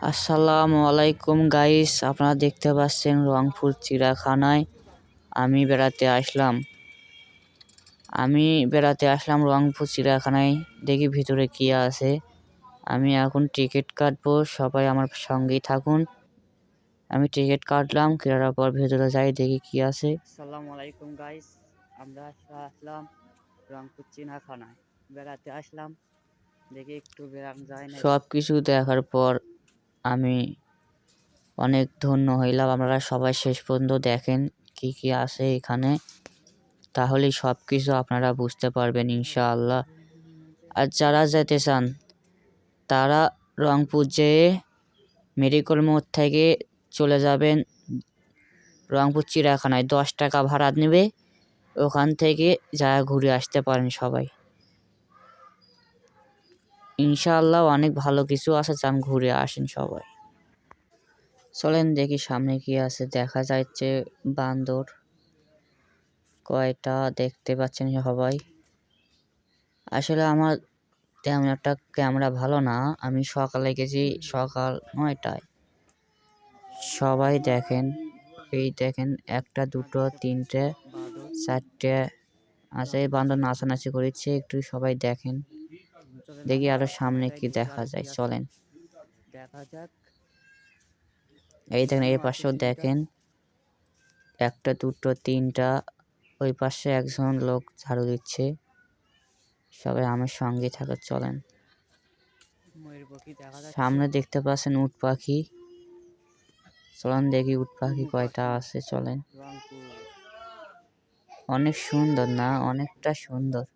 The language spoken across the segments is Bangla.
আসসালামু আলাইকুম গাইস, আপনারা দেখতে পাচ্ছেন রংপুর চিড়িয়াখানায় আমি বেড়াতে আসলাম রংপুর চিড়িয়াখানায়। দেখি ভিতরে কি আছে। আমি এখন টিকিট কাটবো, সবাই আমার সঙ্গেই থাকুন। আমি টিকিট কাটলাম, কেনার পর ভেতরে যাই, দেখি কি আছে। আসসালামু আলাইকুম গাইস, আমরা আসলাম রংপুর চিড়িয়াখানায় বেড়াতে আসলাম। দেখি একটু বেড়ানো যায় না। সব কিছু দেখার পর আমি অনেক ধন্য হইলাম। আপনারা সবাই শেষ পর্যন্ত দেখেন কি কি আছে এখানে, তাহলেই সব কিছু আপনারা বুঝতে পারবেন ইনশাআল্লাহ। আর যারা যেতে চান তারা রংপুর যেয়ে মেডিকেল মোড় থেকে চলে যাবেন রংপুর চিড়িয়াখানায়। 10 টাকা ভাড়া নেবে, ওখান থেকে যা ঘুরে আসতে পারেন সবাই ইনশাআল্লাহ। অনেক ভালো কিছু আছে, যান ঘুরে আসেন সবাই। চলেন দেখি সামনে কি আছে। দেখা যাচ্ছে বান্দর কয়টা দেখতে পাচ্ছেন সবাই। আসলে আমার তেমন একটা ক্যামেরা ভালো না, আমি সকালে গেছি, সকাল 9টায়। সবাই দেখেন, এই দেখেন 1টা 2টো 3টে 4টে আছে। এই বান্দর নাচানাচি করেছে, একটু সবাই দেখেন। দেখি আরো সামনে কি দেখা যায়, চলেন দেখা যাক। এই দেখেন এই পাশেও দেখেন 1টা 2টো 3টা, ওই পাশে একজন লোক ঝাড়ু দিচ্ছে। সবাই আমার সঙ্গে থাকে, চলেন। সামনে দেখতে পাচ্ছেন উট পাখি, চলেন দেখি উট পাখি কয়টা আছে, চলেন। অনেক সুন্দর না, অনেকটা সুন্দর।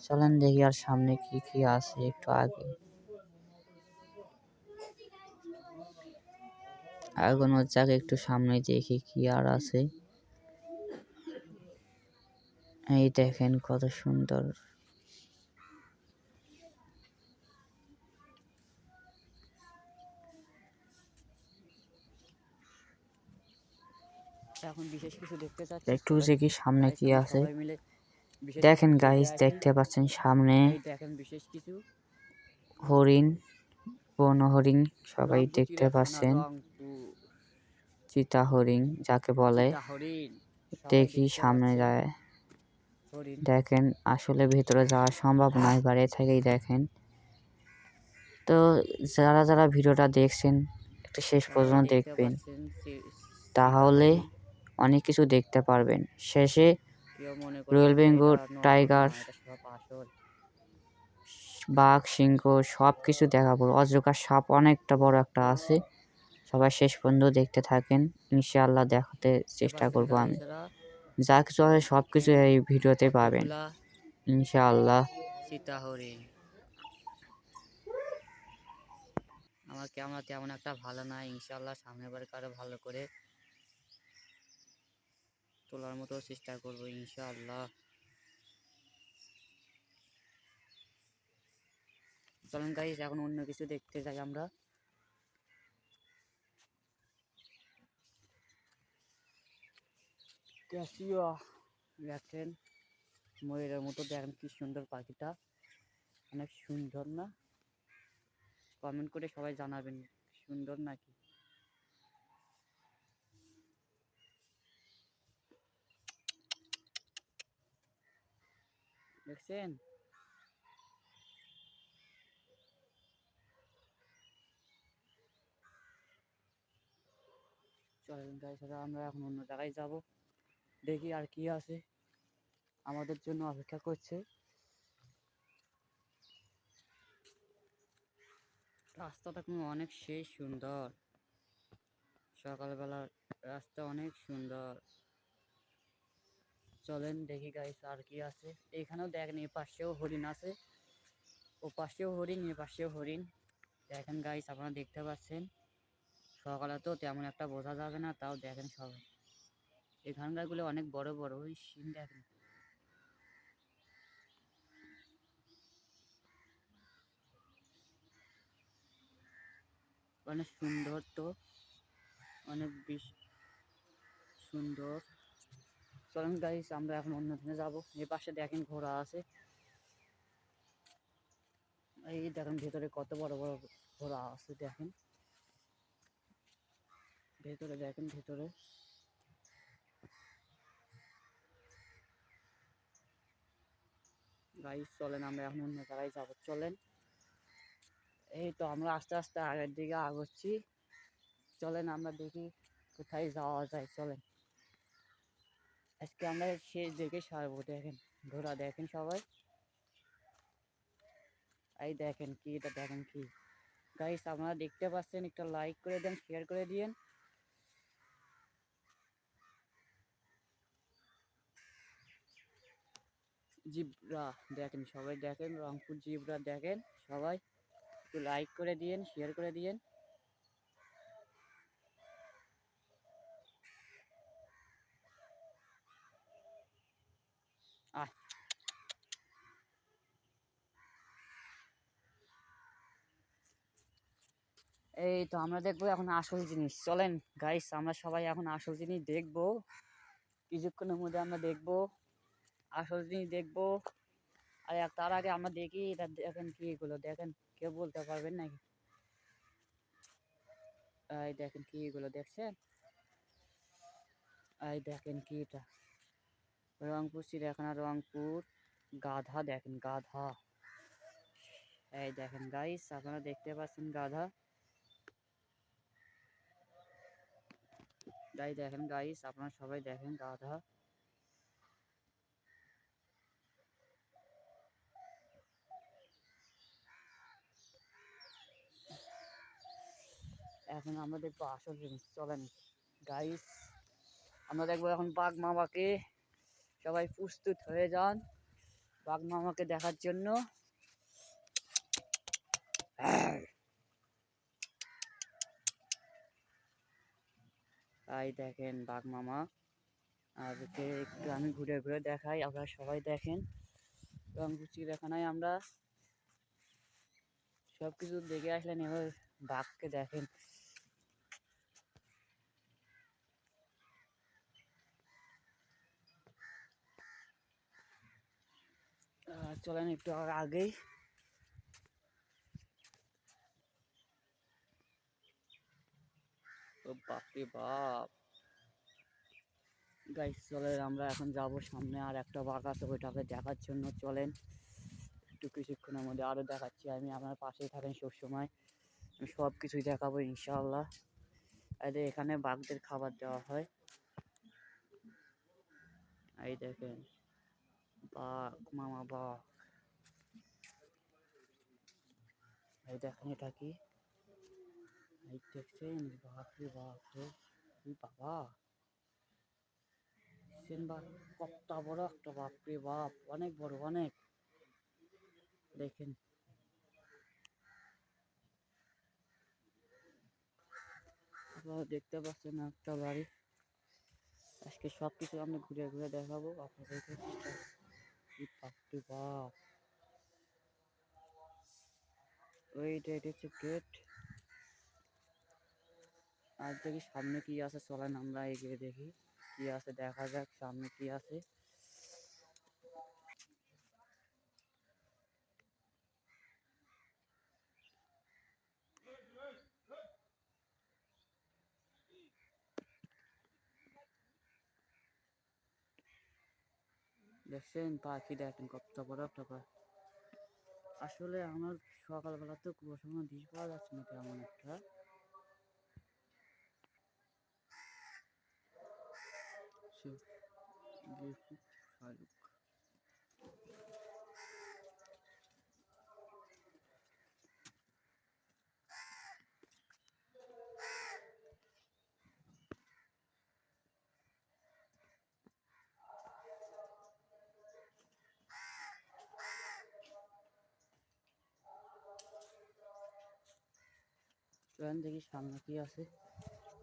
চলেন দেখি আর সামনে কি কি আছে, একটু আগানোর যাক, একটু সামনে দেখি কি আর আছে। এই দেখেন কত সুন্দর। এখন বিশেষ কিছু দেখতে চাচ্ছি, একটু দেখি সামনে কি আছে। দেখেন গাইস, দেখতে পাচ্ছেন সামনে দেখেন বিশেষ কিছু হরিণ, বন হরিণ সবাই দেখতে পাচ্ছেন। চিতা হরিণ যাকে বলে। দেখি সামনে যায়, দেখেন আসলে ভেতরে যাওয়া সম্ভব নয়, বাইরে থেকেই দেখেন। তো যারা যারা ভিডিওটা দেখছেন একটু শেষ পর্যন্ত দেখবেন, তাহলে অনেক কিছু দেখতে পারবেন। শেষে রয়্যাল বেঙ্গল টাইগার, বাঘ, সিংহ সব কিছু দেখাবো। অজগর সাপ অনেকটা বড় একটা আছে, সবাই শেষ পর্যন্ত দেখতে থাকেন। ইনশাআল্লাহ দেখাতে চেষ্টা করব আমি। যা কিছু আছে সব কিছু এই ভিডিওতে পাবেন ইনশাআল্লাহ। আমার ক্যামেরা তেমন একটা ভালো না, ইনশাআল্লাহ সামনেবার আরো ভালো করে তোলার মতো চেষ্টা করব ইনশাআল্লাহ। চলেন গাইস, এখন অন্য কিছু দেখতে যাই আমরা। দেখেন ময়ূরের মতো, দেখেন কি সুন্দর পাখিটা, অনেক সুন্দর না? কমেন্ট করে সবাই জানাবেন সুন্দর নাকি। দেখছেন? চলেন গাইস, আমরা এখন অন্য জায়গায় যাব, দেখি আর কি আছে আমাদের জন্য অপেক্ষা করছে। রাস্তাটা কিন্তু অনেক সেই সুন্দর, সকালবেলা রাস্তা অনেক সুন্দর। চলেন দেখি গাইস আর কি আছে। এইখানেও দেখেন এ পাশেও হরিণ আছে, ও পাশেও হরিণ, এ পাশেও হরিণ। দেখেন গাইস, আপনারা দেখতে পাচ্ছেন। সকালে তো তেমন একটা বোঝা যাবে না, তাও দেখেন সবাই। এখানকার গুলো অনেক বড় বড়, ওই সিন দেখেন। অনেক সুন্দর, তো অনেক বেশি সুন্দর। চলেন গাইস, আমরা এখন অন্যদিকে যাবো। এ পাশে দেখেন ঘোড়া আছে, এই দেখেন ভেতরে কত বড় বড় ঘোড়া আছে দেখেন। ভেতরে দেখেন, ভেতরে গাইস চলেন আমরা এখন অন্য জায়গায় যাবো। চলেন, এই তো আমরা আস্তে আস্তে আগের দিকে আগাচ্ছি। চলেন আমরা দেখি কোথায় যাওয়া যায়। চলেন আজকে আমরা শেষ দিকে সারবো। দেখেন ঘোড়া, দেখেন সবাই, এই দেখেন কি, এটা দেখেন কি গাইস আপনারা দেখতে পাচ্ছেন। একটা লাইক করে দেন, শেয়ার করে দিন। জিব্রা দেখেন, সবাই দেখেন, রংপুর জিব্রা দেখেন সবাই, একটু লাইক করে দিন, শেয়ার করে দিন। আহ এই তো আমরা দেখবো এখন আসল জিনিস। চলেন গাইস আমরা সবাই এখন আসল জিনিস দেখবো। কিছুক্ষণের মধ্যে আমরা দেখবো আসল জিনিস দেখবো। আর তার আগে আমরা দেখি এটা দেখেন কি, এগুলো দেখেন, কেউ বলতে পারবেন নাকি? এই দেখেন কি, এগুলো দেখছেন? এই দেখেন কি, এটা রংপুর চিড়িয়াখানা, রংপুর গাধা, দেখেন গাধা। এই দেখেন গাইস আপনারা দেখতে পাচ্ছেন গাধা। তাই দেখেন গাইস আপনারা সবাই দেখেন গাধা। এখন আমরা দেখবো আসল জিনিস। চলেন গাইস আমরা দেখবো এখন বাঘ মামাকে। সবাই প্রস্তুত হয়ে যান বাঘ মামাকে দেখার জন্য। তাই দেখেন বাঘ মামা। আর একটু আমি ঘুরে ঘুরে দেখাই, আপনারা সবাই দেখেন। রংপুর চিড়িয়াখানায় আমরা সব কিছু দেখে আসলেন, এবার বাঘকে দেখেন। চলেন একটু আগেই। ও বাপরে বাপ গাইস, চলেন আমরা এখন যাব সামনে আর একটা বাঘ আছে, ওইটাকে দেখার জন্য। চলেন একটু কিছুক্ষণের মধ্যে আরও দেখাচ্ছি আমি, আপনার পাশেই থাকেন সবসময়, আমি সব কিছুই দেখাবো ইনশাআল্লাহ। আর এখানে বাঘদের খাবার দেওয়া হয়। এই দেখেন বাঘ মামা, বাঘ। এই দেখেন এটা কি, এই দেখছেন? বাপরে বাপ রে, বাবা দেখছেন বাঘ কত বড় একটা, বাপরে বাপ অনেক বড়, অনেক। দেখেন আপনারা দেখতে পাচ্ছেন একটা বাড়ি। আজকে সব কিছু আমি ঘুরে ঘুরে দেখাবো আপনাদেরকে। বাপরে বাপ, ওইটা, এটা হচ্ছে গেট। আর দেখি সামনে কি আছে, চলেন আমরা এগিয়ে দেখি কি আছে, দেখা যাক সামনে কি আছে। দেখছেন পাখি, দেখেন কত বড় একটা পাখি। আসলে আমার সকালবেলা তো কুয়াশার দিশ পাওয়া যাচ্ছে না তেমন একটা। শাহরুখ, চলেন দেখি সামনে কি আছে।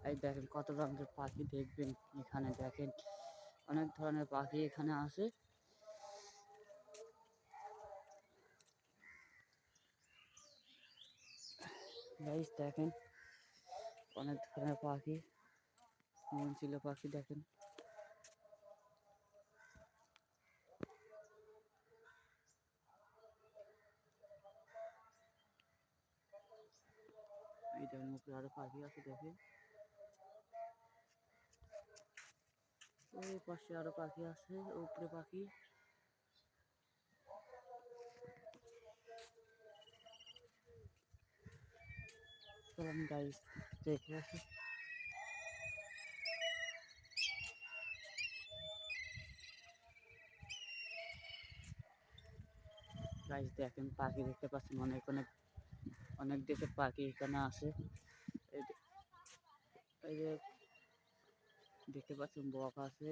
এই দেখেন কত রকমের পাখি দেখবেন এখানে, দেখেন অনেক ধরনের পাখি এখানে আছে। গাইস দেখেন অনেক ধরনের পাখি, ছিল পাখি দেখেন। এই দেখেন উপরে আরো পাখি আছে দেখেন। ওই পাশে আরো পাখি আছে, উপরে পাখি। চলেন গাইস দেখে আসি। গাইস দেখেন পাখি দেখতে পাচ্ছেন, অনেক অনেক অনেক দেশের পাখি এখানে আছে। এই যে দেখতে পাচ্ছেন বক আছে,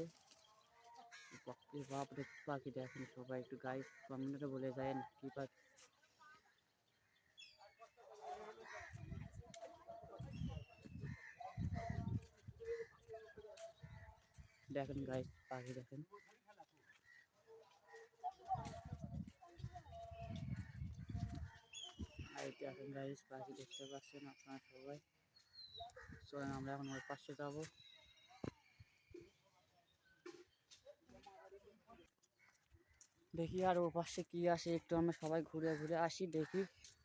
বাপ রে পাখি দেখেন সবাই, একটু গাইস কমেন্টে বলে যায় কি পাখি। দেখেন গাইস পাখি দেখেন। এই দেখেন গাইস পাখি দেখতে পাচ্ছেন আপনারা সবাই। চলেন আমরা এখন ওই পাশে যাবো। দেখি আর ও পাশে কি আসে, একটু আমরা সবাই ঘুরে ঘুরে আসি, দেখি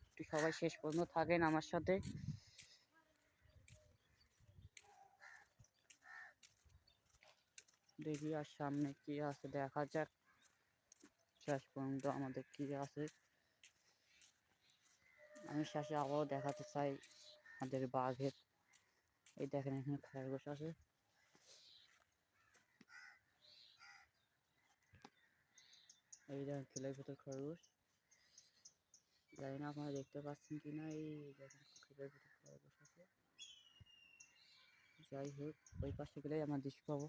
একটু সবাই শেষ পর্যন্ত থাকেন আমার সাথে। দেখি আর সামনে কি আছে দেখা যাক, শেষ পর্যন্ত আমাদের কি আছে। আমি শেষে আবারও দেখাতে চাই আমাদের বাঘের। এই দেখেন এখানে খরগোশ আছে। এই দেখেন খেলের ভেতর খরগোশ, জানি না আপনারা দেখতে পাচ্ছেন কিনা। এই দেখেন খেলের ভেতর খরগোশ আছে। যাই হোক ওই পাশে গেলেই আমরা দৃশ্য পাবো।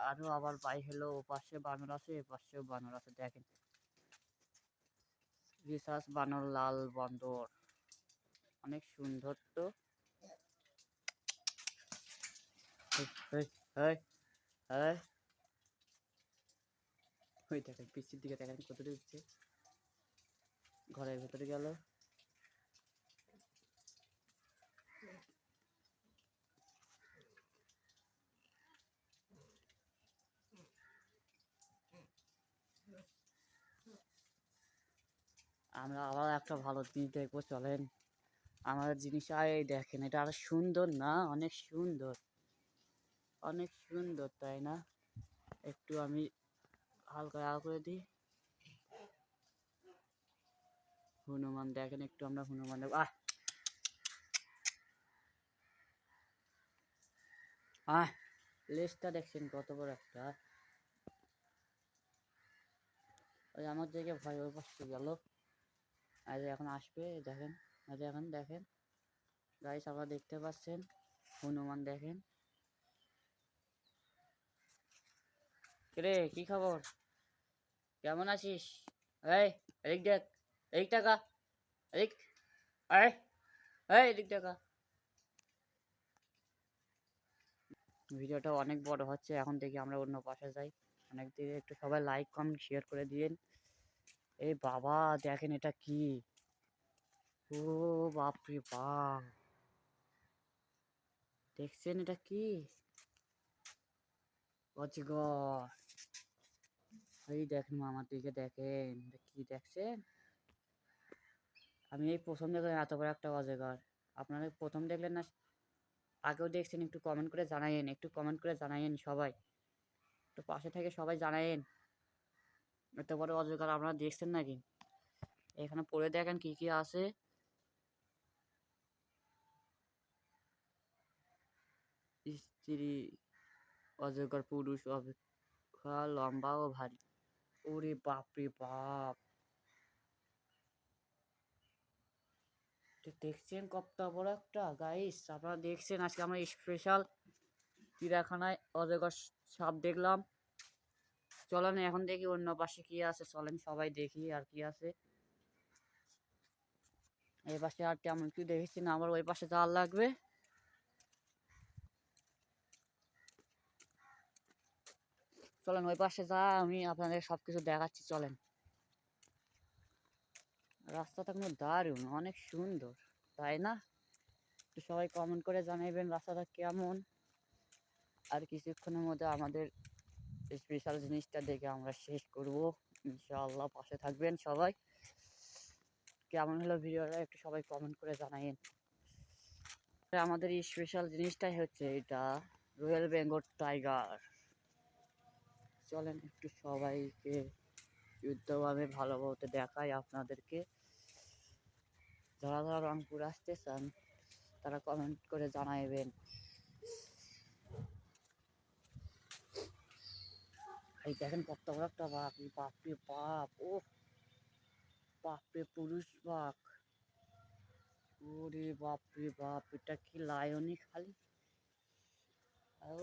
আরো আবার বাই হলো, ও পাশে বানর আছে, এ পাশেও বানর আছে। দেখেন রিসার্চ বানর, লাল বান্দর, অনেক সুন্দর তো। ওই দেখেন পিছির দিকে দেখেন কত দিচ্ছে, ঘরের ভেতরে গেল। আমরা আবার একটা ভালো জিনিস দেখবো, চলেন। আমার জিনিস এই দেখেন, এটা আরো সুন্দর না, অনেক সুন্দর, অনেক সুন্দর তাই না? একটু আমি হালকা করে দিই। হনুমান দেখেন, একটু আমরা হনুমান দেখব। লেজটা দেখছেন কত বড় একটা। ওই আমার দিকে ভয় ওই পাশে গেল, আর এখন আসবে। দেখেন এখন দেখেন গাইস, আপনারা দেখতে পাচ্ছেন হনুমান দেখেন। রে কি খবর, কেমন আছিস? এই এদিক দেখ, এদিক টাকা, এদিক, এই এদিক টাকা। ভিডিওটা অনেক বড় হচ্ছে, এখন দেখি আমরা অন্য পাশে যাই। অনেক দিকে একটু সবাই লাইক কমেন্ট শেয়ার করে দিন। এই বাবা দেখেন এটা কি, ও বাপরে বাপ, দেখছেন এটা কি? অজগর। এই দেখেন মামার দিকে দেখেন, কি দেখছেন? আমি এই প্রথম দেখলাম এত বড় একটা অজগর। আপনারা প্রথম দেখলেন না আগেও দেখছেন? একটু কমেন্ট করে জানাইন, একটু কমেন্ট করে জানাইন সবাই, একটু পাশে থেকে সবাই জানাইন এত বড় অজগর আপনারা দেখছেন নাকি। এখানে পড়ে দেখেন কি কি আছে। স্ত্রী অজগর, পুরুষ অপেক্ষা লম্বা ও ভারী। ওরে বাপরে বাপ, দেখছেন কত বড় একটা গাইস। আপনারা দেখছেন আজকে আমরা স্পেশাল চিড়িয়াখানায় অজগর সাপ দেখলাম। চলেন এখন দেখি অন্য পাশে কি আছে, চলেন সবাই দেখি আর কি আছে। এই পাশে আর তেমন কিছু দেখেছি না, আবার ওই পাশে যাওয়ার লাগবে। চলেন ওই পাশে যা, আমি আপনাদের সবকিছু দেখাচ্ছি। চলেন, রাস্তাটা কিন্তু দারুণ, অনেক সুন্দর তাই না? তো সবাই কমেন্ট করে জানাইবেন রাস্তাটা কেমন। আর কিছুক্ষণের মধ্যে আমাদের স্পেশাল জিনিসটা দেখে আমরা শেষ করব ইনশাআল্লাহ। পাশে থাকবেন সবাই। কেমন হলো ভিডিওটা একটু সবাই কমেন্ট করে জানাইন। আমাদের এই স্পেশাল জিনিসটাই হচ্ছে এটা রয়্যাল বেঙ্গল টাইগার। চলেন একটু সবাইকে যুদ্ধভাবে ভালোভাবে দেখাই আপনাদেরকে। যারা যারা রংপুর আসতে চান তারা কমেন্ট করে জানাইবেন। এই দেখেন কত বড় একটা বাঘ, এই বাপরে বাপ, ও বাপরে পুরুষ বাঘ, ওরে বাপরে বাপ, এটা কি লায়নই খালি, ও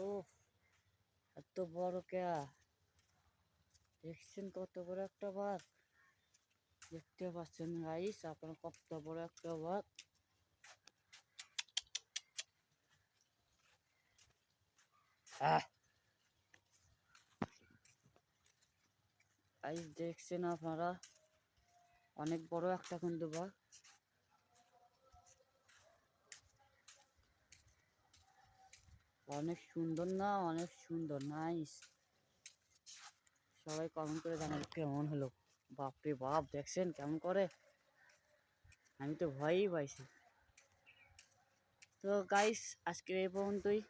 এত বড় কে, দেখছেন কত বড় একটা বাঘ, দেখতে পাচ্ছেন গাইস আপনারা কত বড় একটা বাঘ। গাইস দেখছেন আপনারা অনেক বড় একটা কিন্তু বাঘ। অনেক সুন্দর না, অনেক সুন্দর, নাইস। সবাই কমেন্ট করে জানাবেন কেমন হলো। বাপরে বাপ, দেখছেন কেমন করে, আমি তো ভয়ই পাইছি। তো গাইস আজকের এই পর্যন্তই।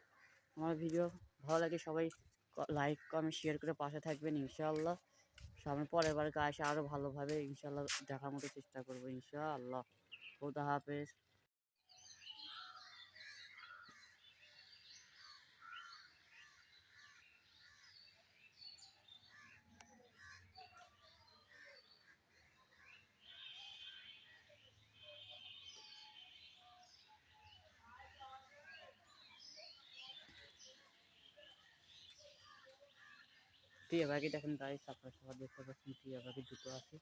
আমার ভিডিও ভালো লাগে সবাই লাইক কমেন্ট শেয়ার করে পাশে থাকবেন ইনশাআল্লাহ। সামনে পরের বার আসে আরও ভালোভাবে ইনশাআল্লাহ দেখার মতো চেষ্টা করবো ইনশাআল্লাহ। খোদা হাফেজ। টিয়া পাখি দেখেন গাইস, আপনারা সবাই দেখতে পাচ্ছেন টিয়া পাখি দুটো আছে।